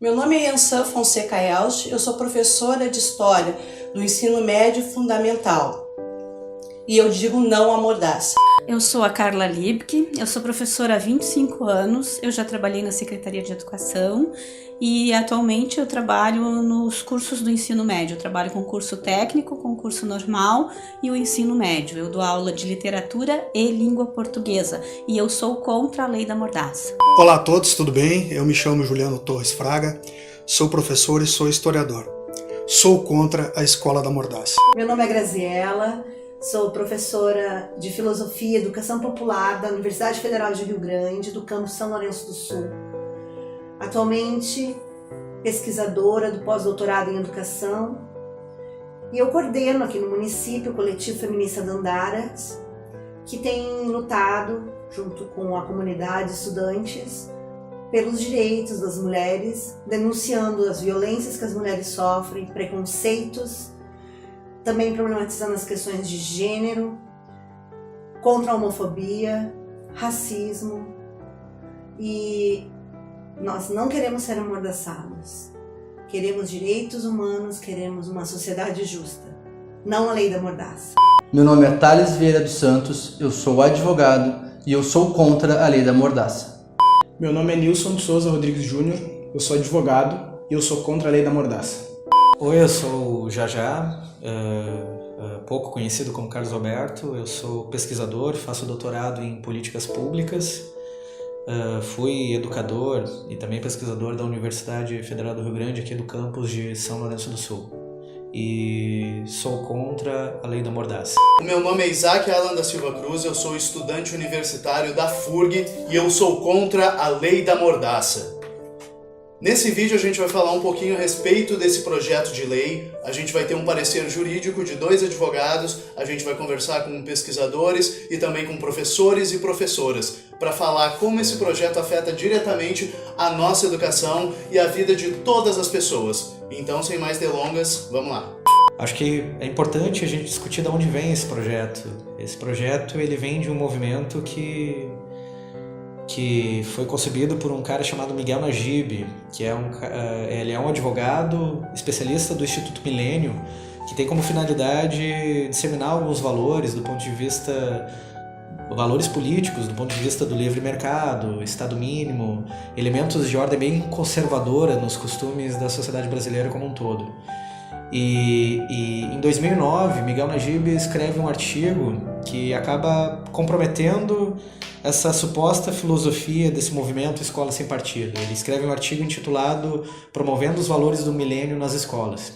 Meu nome é Yansan Fonseca Elch, eu sou professora de História do Ensino Médio Fundamental e eu digo não à mordaça. Eu sou a Carla Liebke, eu sou professora há 25 anos, eu já trabalhei na Secretaria de Educação e atualmente eu trabalho nos cursos do ensino médio. Eu trabalho com curso técnico, com curso normal e o ensino médio. Eu dou aula de literatura e língua portuguesa e eu sou contra a lei da mordaça. Olá a todos, tudo bem? Eu me chamo Juliano Torres Fraga, sou professor e sou historiador. Sou contra a escola da mordaça. Meu nome é Graziela, sou professora de Filosofia e Educação Popular da Universidade Federal de Rio Grande, do campus São Lourenço do Sul. Atualmente, pesquisadora do pós-doutorado em Educação, e eu coordeno aqui no município o Coletivo Feminista Dandaras, que tem lutado, junto com a comunidade de estudantes, pelos direitos das mulheres, denunciando as violências que as mulheres sofrem, preconceitos, também problematizando as questões de gênero, contra a homofobia, racismo, e nós não queremos ser amordaçados. Queremos direitos humanos, queremos uma sociedade justa, não a lei da mordaça. Meu nome é Thales Vieira dos Santos, eu sou advogado e eu sou contra a lei da mordaça. Meu nome é Nilson de Souza Rodrigues Júnior, eu sou advogado e eu sou contra a lei da mordaça. Oi, eu sou o Jajá, pouco conhecido como Carlos Roberto, eu sou pesquisador, faço doutorado em políticas públicas, fui educador e também pesquisador da Universidade Federal do Rio Grande, aqui do campus de São Lourenço do Sul. E sou contra a lei da mordaça. O meu nome é Isaac Alan da Silva Cruz, eu sou estudante universitário da FURG e eu sou contra a lei da mordaça. Nesse vídeo a gente vai falar um pouquinho a respeito desse projeto de lei, a gente vai ter um parecer jurídico de 2 advogados, a gente vai conversar com pesquisadores e também com professores e professoras, para falar como esse projeto afeta diretamente a nossa educação e a vida de todas as pessoas. Então, sem mais delongas, vamos lá. Acho que é importante a gente discutir de onde vem esse projeto. Esse projeto ele vem de um movimento que foi concebido por um cara chamado Miguel Najib, que ele é um advogado especialista do Instituto Milênio, que tem como finalidade disseminar alguns valores do ponto de vista valores políticos, do ponto de vista do livre mercado, Estado mínimo, elementos de ordem bem conservadora nos costumes da sociedade brasileira como um todo. E em 2009, Miguel Najib escreve um artigo que acaba comprometendo essa suposta filosofia desse movimento Escola Sem Partido. Ele escreve um artigo intitulado Promovendo os Valores do Milênio nas Escolas.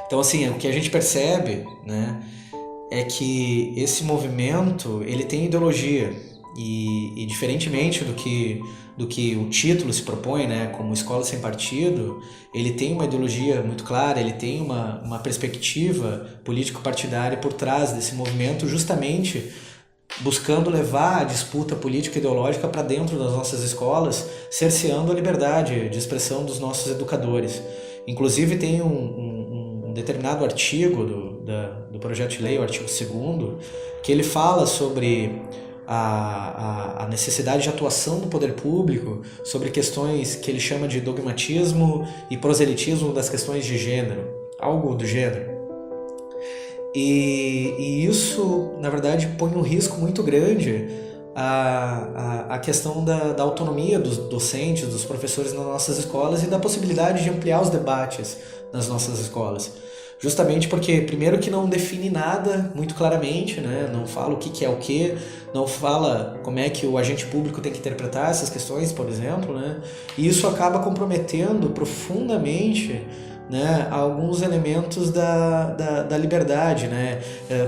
Então, assim, o que a gente percebe, né, é que esse movimento ele tem ideologia e diferentemente do que o título se propõe, né, como Escola Sem Partido, ele tem uma ideologia muito clara, ele tem uma perspectiva político-partidária por trás desse movimento, justamente buscando levar a disputa política e ideológica para dentro das nossas escolas, cerceando a liberdade de expressão dos nossos educadores. Inclusive tem um determinado artigo do projeto de lei, o artigo 2º, que ele fala sobre a necessidade de atuação do poder público sobre questões que ele chama de dogmatismo e proselitismo das questões de gênero, algo do gênero. E isso, na verdade, põe um risco muito grande a questão da autonomia dos docentes, dos professores nas nossas escolas e da possibilidade de ampliar os debates nas nossas escolas. Justamente porque, primeiro, que não define nada muito claramente, né? Não fala o que é o que, não fala como é que o agente público tem que interpretar essas questões, por exemplo, né? E isso acaba comprometendo profundamente, né, alguns elementos da liberdade, né?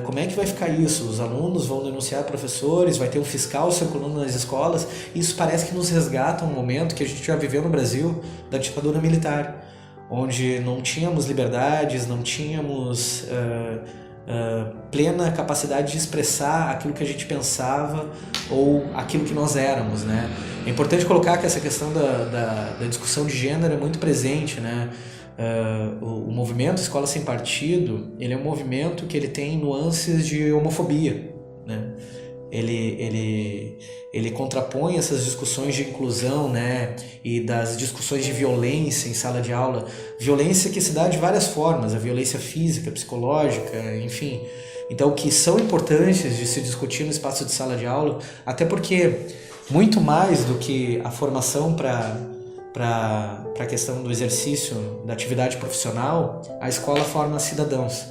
Como é que vai ficar isso? Os alunos vão denunciar professores, vai ter um fiscal circulando nas escolas. Isso parece que nos resgata um momento que a gente já viveu no Brasil da ditadura militar, onde não tínhamos liberdades, não tínhamos plena capacidade de expressar aquilo que a gente pensava ou aquilo que nós éramos, né? É importante colocar que essa questão da discussão de gênero é muito presente, né? O movimento Escola Sem Partido, ele é um movimento que ele tem nuances de homofobia, né? ele contrapõe essas discussões de inclusão, né, e das discussões de violência em sala de aula, violência que se dá de várias formas, a violência física, psicológica, enfim, então que são importantes de se discutir no espaço de sala de aula, até porque muito mais do que a formação para a questão do exercício da atividade profissional, a escola forma cidadãos,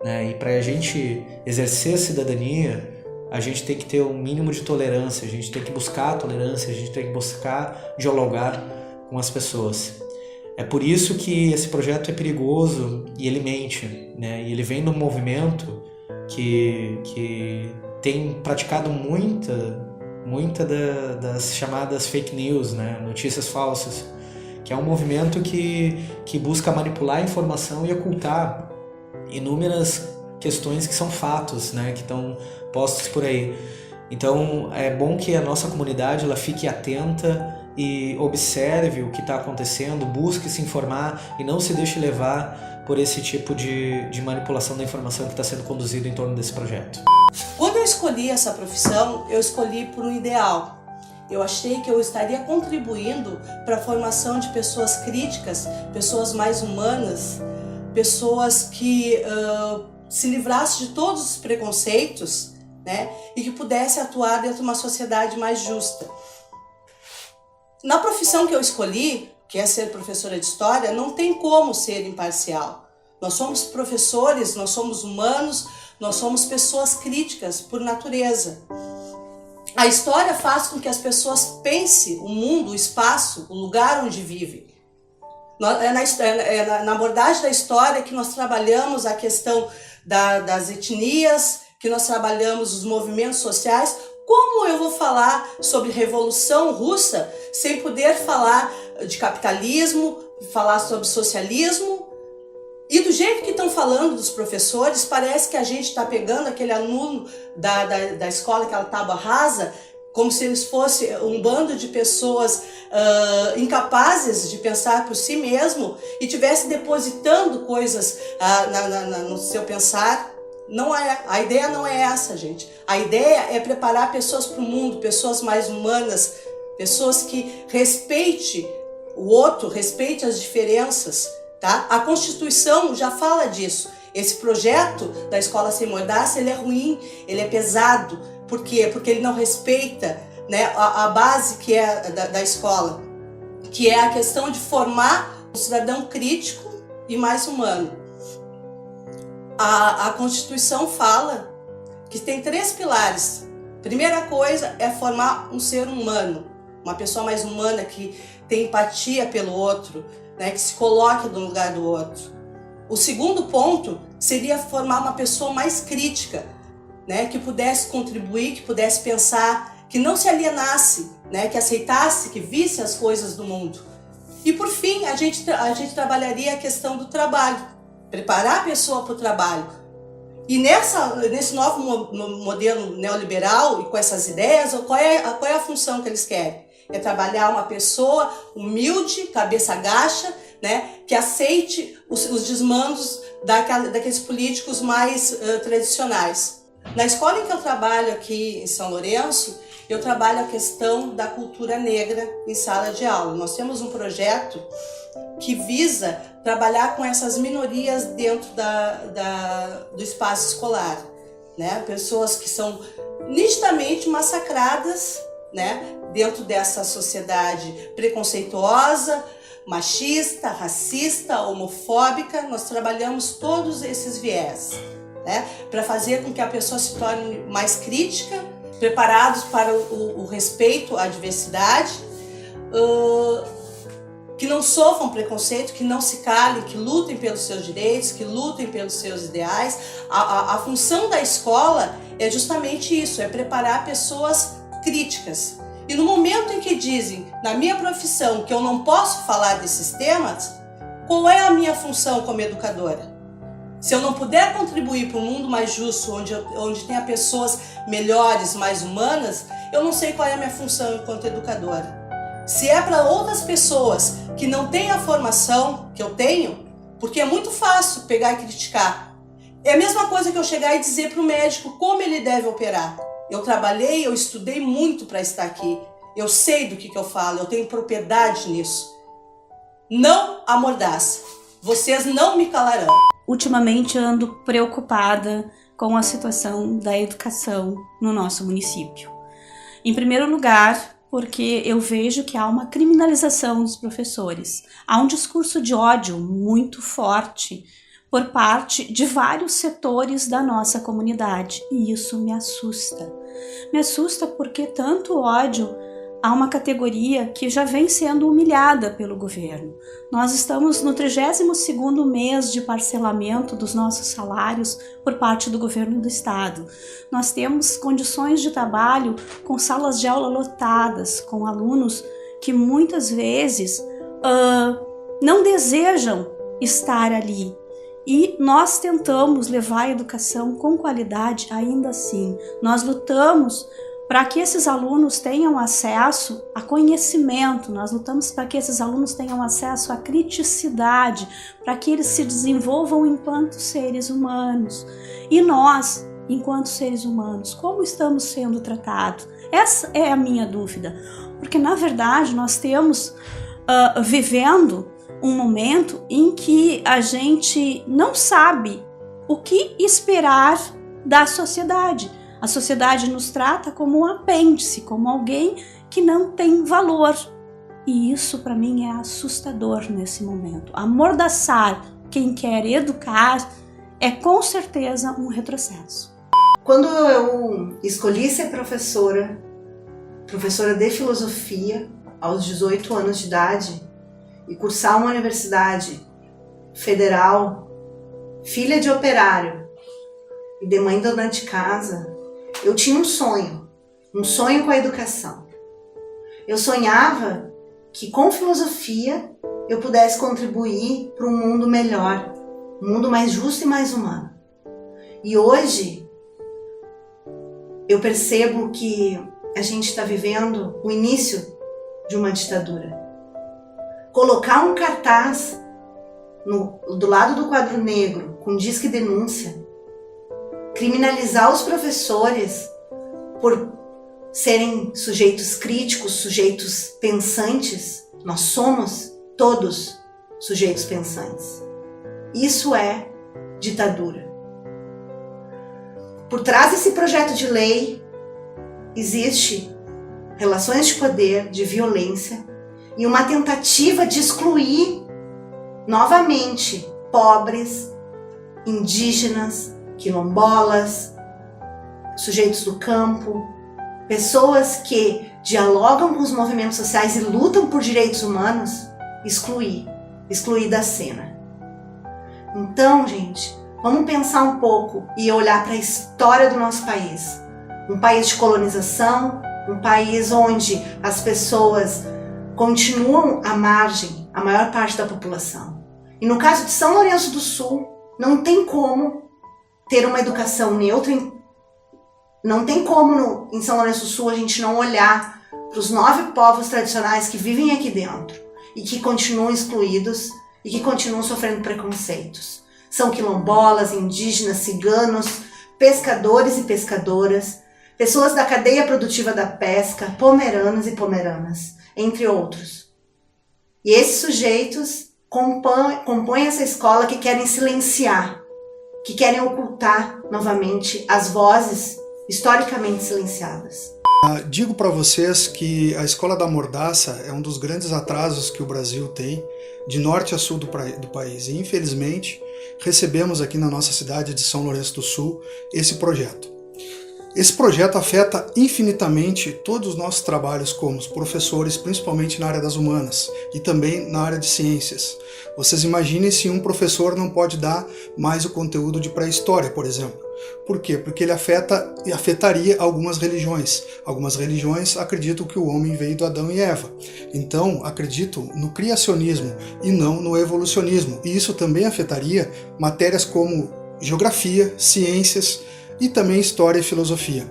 né, e para a gente exercer a cidadania, a gente tem que ter um mínimo de tolerância, a gente tem que buscar a tolerância, a gente tem que buscar dialogar com as pessoas. É por isso que esse projeto é perigoso e ele mente, né? E ele vem de um movimento que tem praticado muita das chamadas fake news, né? Notícias falsas, que é um movimento que busca manipular a informação e ocultar inúmeras questões que são fatos, né? Que estão postos por aí. Então é bom que a nossa comunidade ela fique atenta e observe o que está acontecendo, busque se informar e não se deixe levar por esse tipo de manipulação da informação que está sendo conduzido em torno desse projeto. Quando eu escolhi essa profissão, eu escolhi por um ideal. Eu achei que eu estaria contribuindo para a formação de pessoas críticas, pessoas mais humanas, pessoas que se livrassem de todos os preconceitos, né, e que pudesse atuar dentro de uma sociedade mais justa. Na profissão que eu escolhi, que é ser professora de história, não tem como ser imparcial. Nós somos professores, nós somos humanos, nós somos pessoas críticas por natureza. A história faz com que as pessoas pensem o mundo, o espaço, o lugar onde vivem. É na abordagem da história que nós trabalhamos a questão das etnias, que nós trabalhamos os movimentos sociais. Como eu vou falar sobre Revolução Russa sem poder falar de capitalismo, falar sobre socialismo? E do jeito que estão falando dos professores, parece que a gente está pegando aquele aluno da escola, aquela tábua rasa, como se eles fossem um bando de pessoas incapazes de pensar por si mesmo e estivesse depositando coisas no seu pensar. Não é, a ideia não é essa, gente. A ideia é preparar pessoas para o mundo, pessoas mais humanas, pessoas que respeitem o outro, respeitem as diferenças, tá? A Constituição já fala disso. Esse projeto da Escola Sem Mordaça, ele é ruim, ele é pesado. Por quê? Porque ele não respeita, né, a base que é da escola, que é a questão de formar um cidadão crítico e mais humano. A Constituição fala que tem 3 pilares. Primeira coisa é formar um ser humano, uma pessoa mais humana que tem empatia pelo outro, né, que se coloque no lugar do outro. O segundo ponto seria formar uma pessoa mais crítica, né, que pudesse contribuir, que pudesse pensar, que não se alienasse, né, que aceitasse, que visse as coisas do mundo. E por fim, a gente trabalharia a questão do trabalho, preparar a pessoa para o trabalho. E nesse novo modelo neoliberal e com essas ideias, qual é a função que eles querem? É trabalhar uma pessoa humilde, cabeça gacha, né, que aceite os desmandos daqueles políticos mais tradicionais. Na escola em que eu trabalho aqui em São Lourenço, eu trabalho a questão da cultura negra em sala de aula. Nós temos um projeto que visa trabalhar com essas minorias dentro do espaço escolar, né? Pessoas que são nitidamente massacradas, né, dentro dessa sociedade preconceituosa, machista, racista, homofóbica. Nós trabalhamos todos esses viés, né, para fazer com que a pessoa se torne mais crítica, preparados para o respeito à diversidade, que não sofram preconceito, que não se calem, que lutem pelos seus direitos, que lutem pelos seus ideais. A função da escola é justamente isso, é preparar pessoas críticas. E no momento em que dizem, na minha profissão, que eu não posso falar desses temas, qual é a minha função como educadora? Se eu não puder contribuir para um mundo mais justo, onde tenha pessoas melhores, mais humanas, eu não sei qual é a minha função enquanto educadora. Se é para outras pessoas que não têm a formação que eu tenho, porque é muito fácil pegar e criticar. É a mesma coisa que eu chegar e dizer para o médico como ele deve operar. Eu trabalhei, eu estudei muito para estar aqui. Eu sei do que eu falo, eu tenho propriedade nisso. Não amordaça. Vocês não me calarão. Ultimamente ando preocupada com a situação da educação no nosso município. Em primeiro lugar, porque eu vejo que há uma criminalização dos professores. Há um discurso de ódio muito forte por parte de vários setores da nossa comunidade, e isso me assusta. Me assusta porque tanto ódio a uma categoria que já vem sendo humilhada pelo governo. Nós estamos no 32º mês de parcelamento dos nossos salários por parte do governo do estado. Nós temos condições de trabalho com salas de aula lotadas, com alunos que muitas vezes não desejam estar ali. E nós tentamos levar a educação com qualidade ainda assim. Nós lutamos para que esses alunos tenham acesso a conhecimento, nós lutamos para que esses alunos tenham acesso à criticidade, para que eles se desenvolvam enquanto seres humanos. E nós, enquanto seres humanos, como estamos sendo tratados? Essa é a minha dúvida, porque na verdade nós temos vivendo um momento em que a gente não sabe o que esperar da sociedade. A sociedade nos trata como um apêndice, como alguém que não tem valor. E isso para mim é assustador nesse momento. Amordaçar quem quer educar é com certeza um retrocesso. Quando eu escolhi ser professora de filosofia aos 18 anos de idade e cursar uma universidade federal, filha de operário e de mãe dona de casa, eu tinha um sonho com a educação. Eu sonhava que com filosofia eu pudesse contribuir para um mundo melhor, um mundo mais justo e mais humano. E hoje eu percebo que a gente está vivendo o início de uma ditadura. Colocar um cartaz do lado do quadro negro com disque denúncia, criminalizar os professores por serem sujeitos críticos, sujeitos pensantes. Nós somos todos sujeitos pensantes. Isso é ditadura. Por trás desse projeto de lei existe relações de poder, de violência e uma tentativa de excluir novamente pobres, indígenas, quilombolas, sujeitos do campo, pessoas que dialogam com os movimentos sociais e lutam por direitos humanos, excluir da cena. Então, gente, vamos pensar um pouco e olhar para a história do nosso país. Um país de colonização, um país onde as pessoas continuam à margem, a maior parte da população. E no caso de São Lourenço do Sul, não tem como ter uma educação neutra, não tem como em São Lourenço do Sul a gente não olhar para os 9 povos tradicionais que vivem aqui dentro e que continuam excluídos e que continuam sofrendo preconceitos. São quilombolas, indígenas, ciganos, pescadores e pescadoras, pessoas da cadeia produtiva da pesca, pomeranos e pomeranas, entre outros. E esses sujeitos compõem essa escola que querem silenciar, que querem ocultar novamente as vozes historicamente silenciadas. Digo para vocês que a Escola da Mordaça é um dos grandes atrasos que o Brasil tem, de norte a sul do país. E infelizmente recebemos aqui na nossa cidade de São Lourenço do Sul esse projeto. Esse projeto afeta infinitamente todos os nossos trabalhos como professores, principalmente na área das humanas e também na área de ciências. Vocês imaginem se um professor não pode dar mais o conteúdo de pré-história, por exemplo. Por quê? Porque ele afetaria algumas religiões. Algumas religiões acreditam que o homem veio do Adão e Eva. Então, acreditam no criacionismo e não no evolucionismo. E isso também afetaria matérias como geografia, ciências e também história e filosofia.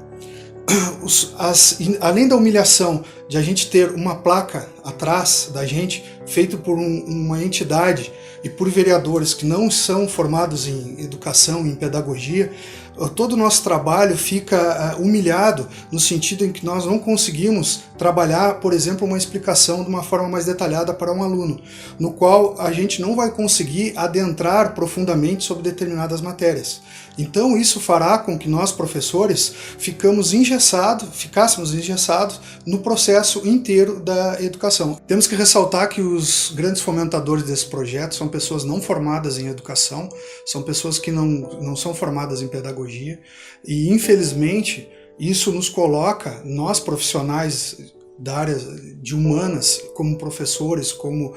Além da humilhação de a gente ter uma placa atrás da gente, feita por uma entidade e por vereadores que não são formados em educação, em pedagogia, todo o nosso trabalho fica humilhado no sentido em que nós não conseguimos trabalhar, por exemplo, uma explicação de uma forma mais detalhada para um aluno, no qual a gente não vai conseguir adentrar profundamente sobre determinadas matérias. Então isso fará com que nós, professores, ficássemos engessados no processo inteiro da educação. Temos que ressaltar que os grandes fomentadores desse projeto são pessoas não formadas em educação, são pessoas que não são formadas em pedagogia, e infelizmente isso nos coloca, nós profissionais da área de humanas, como professores, como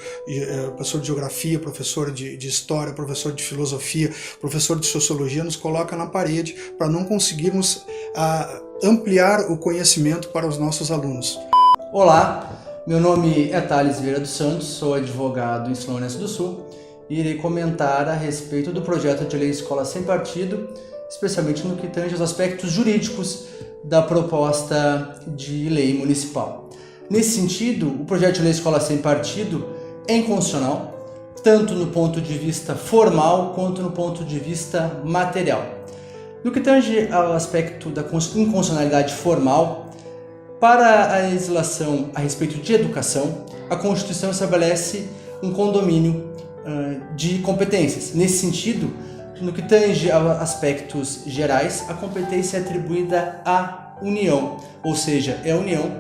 professor de geografia, professor de história, professor de filosofia, professor de sociologia, nos coloca na parede para não conseguirmos ampliar o conhecimento para os nossos alunos. Olá, meu nome é Thales Vieira dos Santos, sou advogado em São Lourenço do Sul e irei comentar a respeito do projeto de lei Escola Sem Partido, especialmente no que tange aos aspectos jurídicos da proposta de lei municipal. Nesse sentido, o projeto de lei Escola Sem Partido é inconstitucional, tanto no ponto de vista formal quanto no ponto de vista material. No que tange ao aspecto da inconstitucionalidade formal, para a legislação a respeito de educação, a Constituição estabelece um condomínio de competências. Nesse sentido, no que tange a aspectos gerais, a competência é atribuída à União, ou seja, é a União,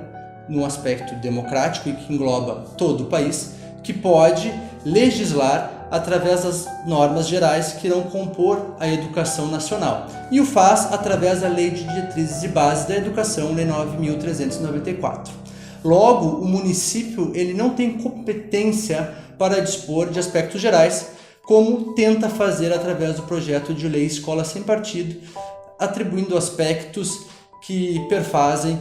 num aspecto democrático e que engloba todo o país, que pode legislar através das normas gerais que irão compor a educação nacional. E o faz através da Lei de Diretrizes e Bases da Educação, Lei 9.394. Logo, o município ele não tem competência para dispor de aspectos gerais, como tenta fazer através do projeto de lei Escola Sem Partido, atribuindo aspectos que perfazem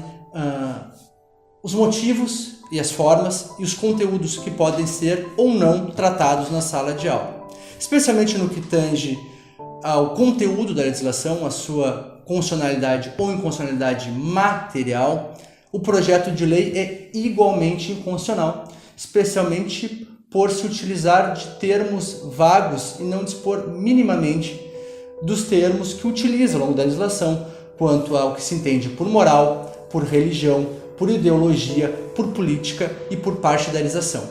os motivos e as formas e os conteúdos que podem ser ou não tratados na sala de aula. Especialmente no que tange ao conteúdo da legislação, a sua constitucionalidade ou inconstitucionalidade material, o projeto de lei é igualmente inconstitucional, especialmente por se utilizar de termos vagos e não dispor minimamente dos termos que utiliza ao longo da legislação, quanto ao que se entende por moral, por religião, por ideologia, por política e por partidarização.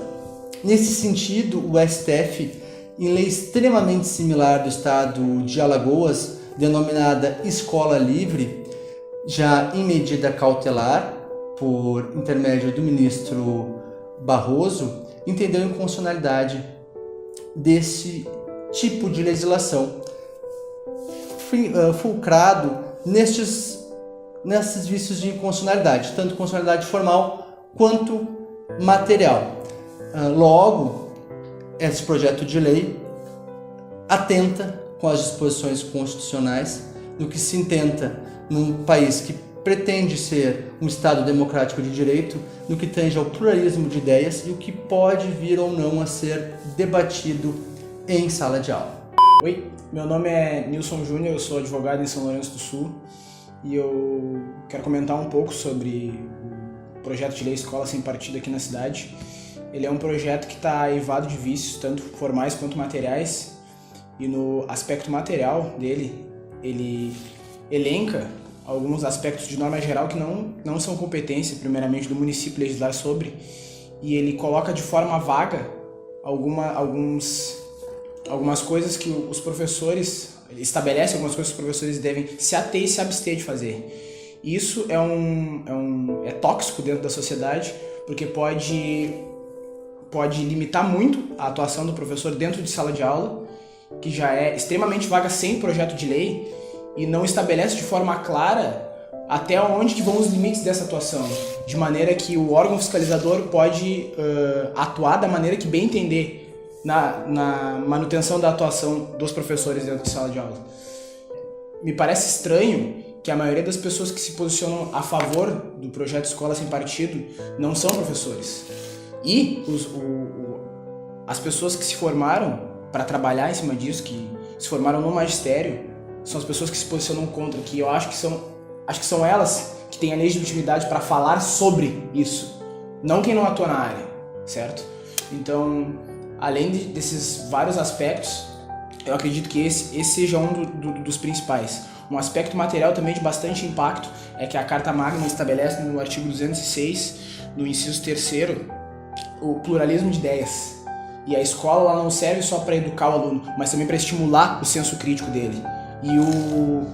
Nesse sentido, o STF, em lei extremamente similar do estado de Alagoas, denominada Escola Livre, já em medida cautelar, por intermédio do ministro Barroso, entendeu a inconstitucionalidade desse tipo de legislação, fulcrado nesses vícios de inconstitucionalidade, tanto constitucionalidade formal quanto material. Logo, esse projeto de lei atenta com as disposições constitucionais no que se intenta num país que pretende ser um Estado democrático de direito, no que tange ao pluralismo de ideias e o que pode vir ou não a ser debatido em sala de aula. Oi, meu nome é Nilson Júnior, eu sou advogado em São Lourenço do Sul e eu quero comentar um pouco sobre o projeto de lei Escola Sem Partido aqui na cidade. Ele é um projeto que está eivado de vícios, tanto formais quanto materiais, e no aspecto material dele, ele elenca alguns aspectos de norma geral que não são competência, primeiramente, do município legislar sobre, e ele coloca de forma vaga algumas coisas que os professores, ele estabelece algumas coisas que os professores devem se ater e se abster de fazer. Isso é tóxico dentro da sociedade, porque pode limitar muito a atuação do professor dentro de sala de aula, que já é extremamente vaga sem projeto de lei, e não estabelece de forma clara até onde que vão os limites dessa atuação, de maneira que o órgão fiscalizador pode atuar da maneira que bem entender na manutenção da atuação dos professores dentro de sala de aula. Me parece estranho que a maioria das pessoas que se posicionam a favor do projeto Escola Sem Partido não são professores. E as pessoas que se formaram para trabalhar em cima disso, que se formaram no magistério, são as pessoas que se posicionam contra, que eu acho que são elas que têm a legitimidade para falar sobre isso. não quem não atua na área, certo? Então, além desses vários aspectos, eu acredito que esse seja um dos principais. Um aspecto material também de bastante impacto é que a Carta Magna estabelece no artigo 206, no inciso 3º, o pluralismo de ideias. E a escola ela não serve só para educar o aluno, mas também para estimular o senso crítico dele. E o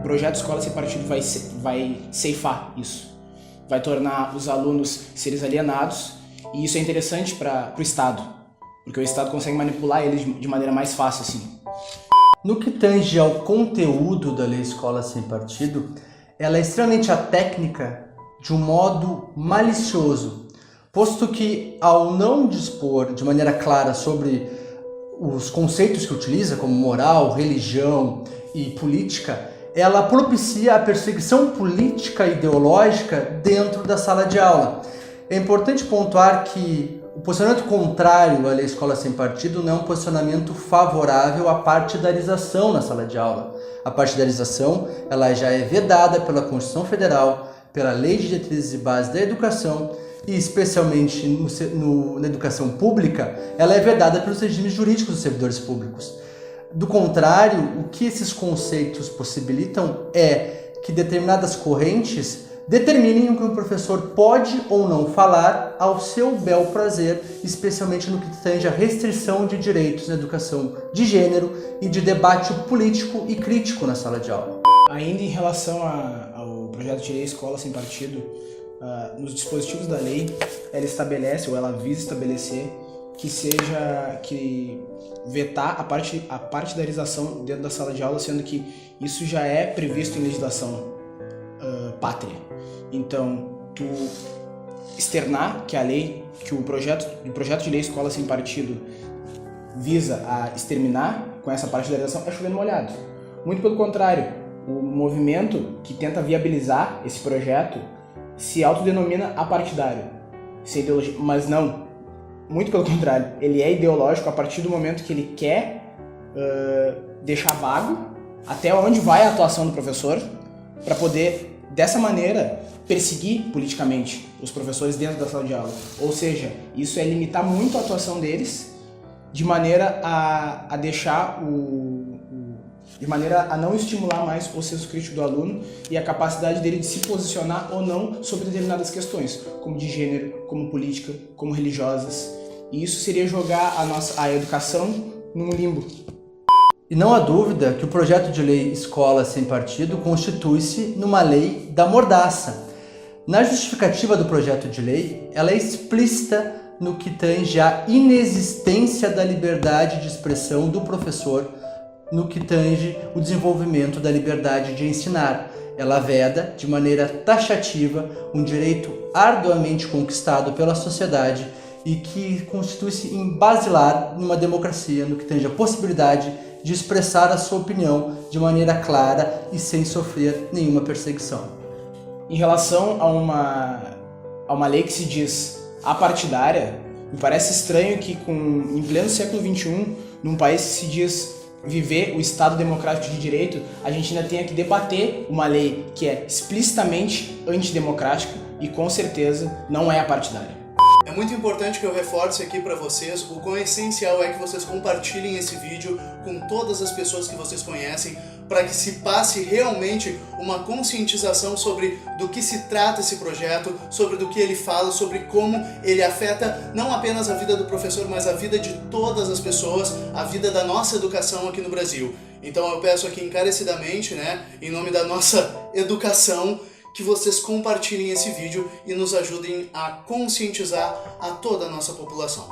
projeto Escola Sem Partido vai ceifar isso. Vai tornar os alunos seres alienados, e isso é interessante para o Estado, porque o Estado consegue manipular eles de maneira mais fácil assim. No que tange ao conteúdo da Lei Escola Sem Partido, ela é extremamente técnica de um modo malicioso, posto que, ao não dispor de maneira clara sobre os conceitos que utiliza, como moral, religião e política, ela propicia a perseguição política e ideológica dentro da sala de aula. É importante pontuar que o posicionamento contrário à Lei Escola Sem Partido não é um posicionamento favorável à partidarização na sala de aula. A partidarização ela já é vedada pela Constituição Federal, pela Lei de Diretrizes e Bases da Educação e, especialmente na educação pública, ela é vedada pelos regimes jurídicos dos servidores públicos. Do contrário, o que esses conceitos possibilitam é que determinadas correntes determinem o que o professor pode ou não falar ao seu bel prazer, especialmente no que tange a restrição de direitos na educação de gênero e de debate político e crítico na sala de aula. Ainda em relação ao projeto de lei Escola Sem Partido, nos dispositivos da lei, ela estabelece, ou ela visa estabelecer, que vetar a partidarização dentro da sala de aula, sendo que isso já é previsto em legislação pátria. Então, tu externar que o projeto de lei Escola Sem Partido visa a exterminar com essa partidarização é chover no molhado. Muito pelo contrário, o movimento que tenta viabilizar esse projeto se autodenomina apartidário, sem ideologia, mas não, muito pelo contrário, ele é ideológico a partir do momento que ele quer deixar vago até onde vai a atuação do professor, para poder, dessa maneira, perseguir politicamente os professores dentro da sala de aula. Ou seja, isso é limitar muito a atuação deles, de maneira a deixar de maneira a não estimular mais o senso crítico do aluno e a capacidade dele de se posicionar ou não sobre determinadas questões, como de gênero, como política, como religiosas. E isso seria jogar a educação num limbo. E não há dúvida que o projeto de lei Escola Sem Partido constitui-se numa lei da mordaça. Na justificativa do projeto de lei, ela é explícita no que tange à inexistência da liberdade de expressão do professor, no que tange o desenvolvimento da liberdade de ensinar. Ela veda, de maneira taxativa, um direito arduamente conquistado pela sociedade e que constitui-se em basilar numa democracia, no que tange a possibilidade de expressar a sua opinião de maneira clara e sem sofrer nenhuma perseguição. Em relação a uma lei que se diz apartidária, me parece estranho que em pleno século XXI, num país que se diz viver o Estado Democrático de Direito, a gente ainda tenha que debater uma lei que é explicitamente antidemocrática e com certeza não é apartidária. É muito importante que eu reforce aqui para vocês o quão essencial é que vocês compartilhem esse vídeo com todas as pessoas que vocês conhecem, para que se passe realmente uma conscientização sobre do que se trata esse projeto, sobre do que ele fala, sobre como ele afeta não apenas a vida do professor, mas a vida de todas as pessoas, a vida da nossa educação aqui no Brasil. Então eu peço aqui encarecidamente, em nome da nossa educação, que vocês compartilhem esse vídeo e nos ajudem a conscientizar a toda a nossa população.